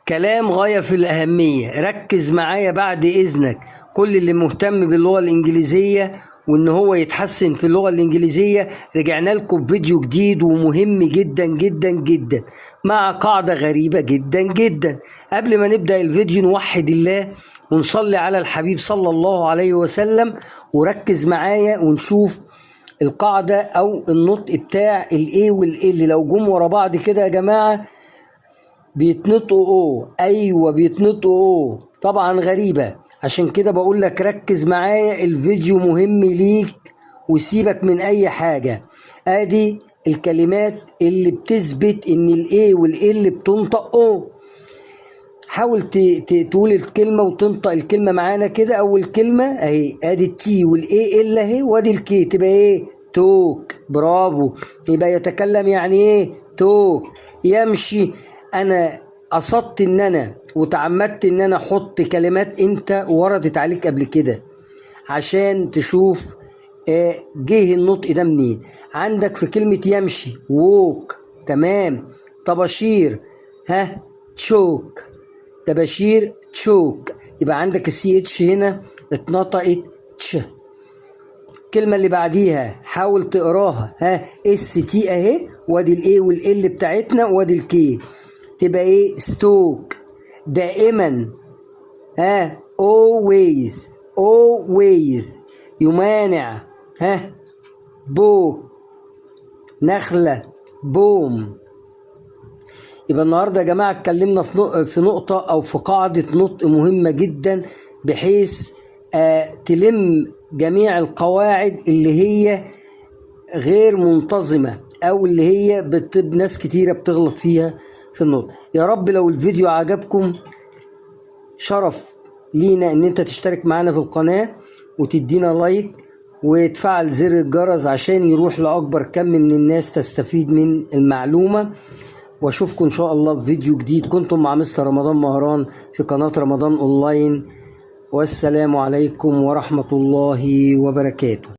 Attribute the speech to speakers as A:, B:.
A: كلام غاية في الأهمية. ركز معايا بعد إذنك، كل اللي مهتم باللغة الإنجليزية وإن هو يتحسن في اللغة الإنجليزية، رجعنا لكم بفيديو جديد ومهم جدا جدا جدا مع قاعدة غريبة جدا جدا. قبل ما نبدأ الفيديو نوحد الله ونصلي على الحبيب صلى الله عليه وسلم، وركز معايا ونشوف القاعدة أو النطق بتاع الإيه والإيه اللي لو جم ورا بعض كده يا جماعة بيتنطقوا او. ايوه بيتنطقوا او، طبعا غريبة. عشان كده بقول لك ركز معايا، الفيديو مهم ليك وسيبك من اي حاجة. ادي الكلمات اللي بتثبت ان الايه والايه اللي بتنطق او. حاول تقول الكلمة وتنطق الكلمة معانا كده. اول كلمة اهي، ادي التي والايه الا اهي، وادي الكي تبقى ايه؟ توك. برافو، يبقى يتكلم يعني ايه؟ توك. يمشي، انا قصدت ان انا وتعمدت ان انا احط كلمات انت وردت عليك قبل كده عشان تشوف جه النطق ده منين. عندك في كلمة يمشي ووك، تمام. طباشير، تشوك. طباشير تشوك، يبقى عندك السي اتش هنا اتنطقت تش. الكلمة اللي بعديها حاول تقراها، اس تي اهي، وادي الايه والال بتاعتنا، وادي الكي تبقى ايه؟ ستوك. دائما، always always. يمانع، بو. نخلة، بوم. يبقى النهارده يا جماعه اتكلمنا في نقطه او في قاعده نطق مهمه جدا، بحيث تلم جميع القواعد اللي هي غير منتظمه او اللي هي ناس كتيره بتغلط فيها في النطق. يا رب لو الفيديو عجبكم، شرف لينا ان انت تشترك معانا في القناه وتدينا لايك وتفعل زر الجرس عشان يروح لاكبر كم من الناس تستفيد من المعلومه. واشوفكم ان شاء الله في فيديو جديد. كنتم مع مستر رمضان مهران في قناة رمضان اونلاين، والسلام عليكم ورحمة الله وبركاته.